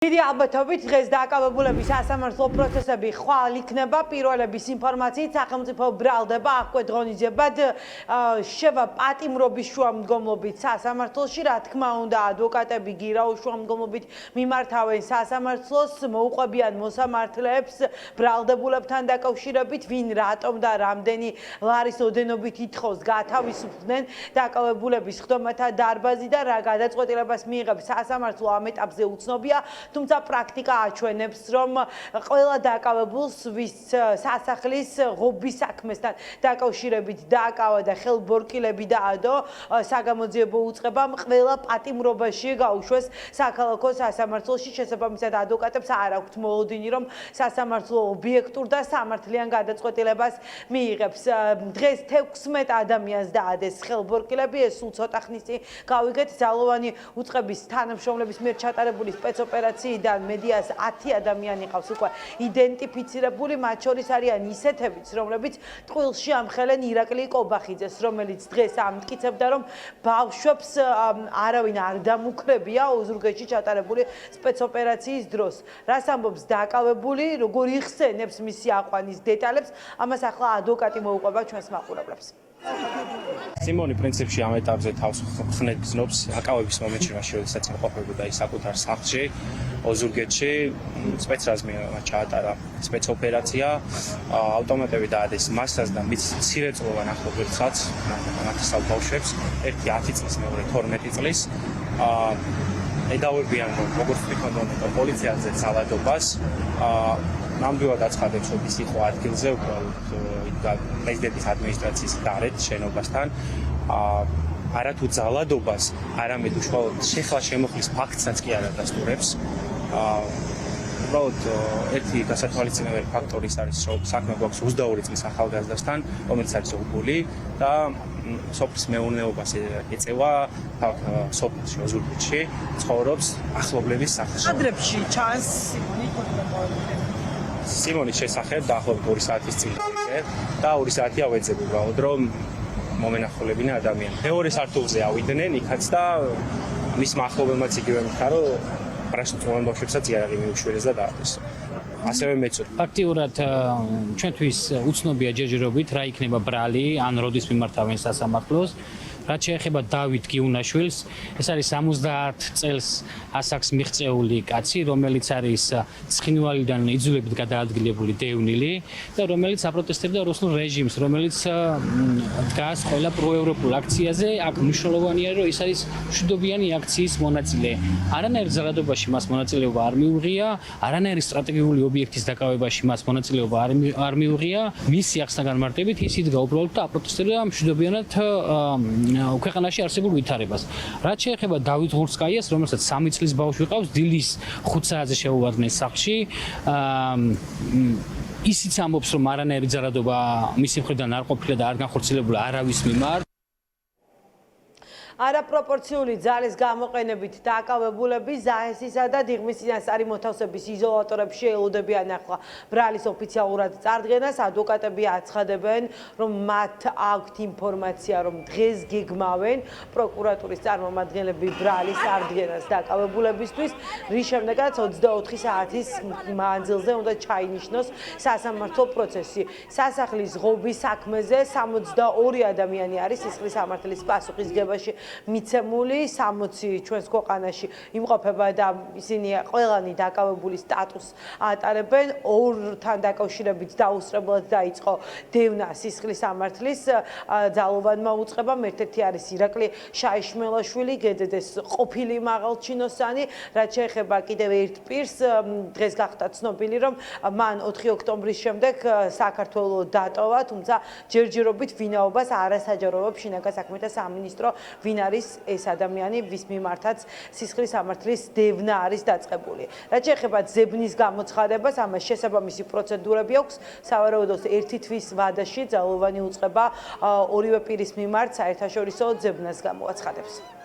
დიდი ალბათობით დღეს დაკავებულების სასამართლო პროცესები ხვალ იქნება პირველების ინფორმაციით სახელმწიფო ბრალდება აღკვეთღონიძებად შევა პატიმრობის შუამდგომლობით სასამართლოში რა თქმა უნდა ადვოკატები გირაოს შუამდგომლობით მიმართავენ სასამართლოს მოუყვებიან მოსამართლეებს ბრალდებულებთან დაკავშირებით ვინ რატომ და რამდენი ლარის ოდენობით ითხოვს გათავისუფლდნენ დაკავებულების ხდომათა დარბაზი და რა გადაწყვეტილებას მიიღებს სასამართლო ამ ეტაპზე უცნობია თუმცა პრაქტიკა აჩვენებს, რომ ყველა დაკავებულს, ვის სასახლის ღობის საქმესთან დაკავშირებით დააკავა და ხელბორკილები დაადო, საგამოძიებო უწყებამ ყველა პატიმრობაში გაუშვეს საქალაქო სასამართლოში, შესაბამისად ადვოკატებს არ აქვთ მოლოდინი, რომ სასამართლო ობიექტურ და სამართლიან გადაწყვეტილებას მიიღებს. დღეს 16 ადამიანს დაადეს ხელბორკილები, ეს სულ ცოტა ხნის წინ გავიგეთ ძალოვანი უწყების თანამშრომლების მიერ ჩატარებული სპეცოპერაცია და მედიას 10 ადამიანი ყავს უკვე იდენტიფიცირებული, მათ შორის არიან ისეთებიც, რომლებიც ტყუილში ამხელენ ირაკლი კობახიძეს, რომელიც დღეს ამტკიცებდა, რომ ბავშვებს არავინ არ დამუქრებია ოზურგეთში ჩატარებული სპეცოპერაციის დროს. რას ამბობს დაკავებული, როგორ იხსენებს მისი აყვანის დეტალებს, ამას ახლა ადვოკატი მოუყვება ჩვენს მაყურებლებს. სიმონი პრინციპში ამ ეტაპზე თავს ხსნობს აკავების მომენტში, მაშინ როდესაც იმყოფებოდა ის საკუთარ სახლში, ოზურგეთში, სპეცრაზმი ჩაატარა სპეცოპერაცია, ავტომატები დაადეს მასას და მის მცირეწლოვან ახლობელსაც, მათსავ ბავშვებს, ერთი 10 წლის, მეორე 12 წლის, ედავებიან როგორც თვითმფრინავი პოლიციაზე ძალადობას, ნამდვილად აცხადებს, რომ ის იყო ადგილზე უბრალოდ პრეზიდენტის ადმინისტრაციის გარეთ შენობასთან, არათუ ძალადობას, არამედ უშუალოდ შეხლა შემოხლის ფაქტსაც კი არ ადასტურებს. უბრალოდ ერთი გასათვალისწინებელი ფაქტორი არის, რომ საქმე გვაქვს 22 წლის ახალგაზრდასთან, რომელიც არის ობოლი და სოფლის მეურნეობას ეწევა სოფელში, ოზურგეთში, ცხოვრობს ახლობლების სახლში. კადრებში ჩანს სიმონის შესახებ დაახლოებით 2 საათის წინ და 2 საათია ვეძებ უბრალოდ რომ მომენახულებინა ადამიანი. მეორე სართულზე ავიდნენ იქაც და მის მახლობელმაც იგივე მითხრა, რომ პრაშტუწმოვან ბავშვებსაც იარაღი მიუშველეს და დაადეს. ასევე მეცოდ. ფაქტიურად ჩვენთვის უცნობია ჯერჯერობით რა იქნება ბრალი, ან როდის მიმართავენ სასამართლოს. რაც შეეხება დავით გიუნაშვილს, ეს არის 70 წელს ასაკს მიღწეული კაცი, რომელიც არის ცხინვალიდან იძულებით გადაადგილებული დევნილი და რომელიც აპროტესტებდა რუსულ რეჟიმს, რომელიც დგას ყველა პროევროპულ აქციაზე. აქ მნიშვნელოვანია, რომ ის არის მშვიდობიანი აქციის მონაწილე. არანაირ ძალადობაში მას მონაწილეობა არ მიუღია, არანაირი სტრატეგიული ობიექტის დაკავებაში მას მონაწილეობა არ მიუღია. მისი ახსნა განმარტებით ის იდგა უბრალოდ და აპროტესტებდა მშვიდობიანად ქვეყანაში არსებულ ვითარებას. რაც შეეხება დავით ღურსკაიას, რომელსაც 3 წლის ბავშვი ყავს, დილის 5 საათზე შეუვარდნენ სახლში. ისიც ამბობს, რომ არანაირი ძალადობა მისი მხრიდან არ ყოფილა და არ განხორციელებულა არავის მიმართ. არაპროპორციული ძალის გამოყენებით დაკავებულები ზაესისა და დიღმის წინასწარი მოთავსების იზოლატორებში ელოდებიან ახლა ბრალის ოფიციალურად წარდგენას. ადვოკატები აცხადებენ, რომ მათ აქვთ ინფორმაცია, რომ დღეს გეგმავენ პროკურატურის წარმომადგენლები ბრალის წარდგენას დაკავებულებისთვის, რის შემდეგაც 24 საათის მანძილზე უნდა ჩაინიშნოს სასამართლო პროცესი. სასახლის ღობის საქმეზე 62 ადამიანი არის სისხლის სამართლის პასუხისგებაში მიცემული, 60 ჩვენს ქვეყანაში იმყოფება და ისინი ყველანი დაკავებული სტატუსს ატარებენ. ორთან დაკავშირებით დაუსწრებლად დაიწყო დევნა სისხლის სამართლის ძალოვანმა უწყებამ. ერთ-ერთი არის ირაკლი შაიშმელაშვილი, გედედეს ყოფილი მაღალჩინოსანი. რაც შეეხება კიდევ ერთ პირს, დღეს გახდა ცნობილი, რომ მან 4 ოქტომბრის შემდეგ საქართველოს დატოვა, თუმცა ჯერჯერობით ვინაობას არასაჯაროვებს შინაგან საქმეთა სამინისტრო. ვინ არის ეს ადამიანი, ვის მიმართაც სისხლის სამართლის დევნა არის დაწყებული. რაც შეეხება ძებნის გამოცხადებას, ამას შესაბამისი პროცედურები აქვს. სავარაუდოდ 1 თვის ვადაში ძალოვანი უწყება ორივე პირის მიმართ საერთაშორისო ძებნას გამოაცხადებს.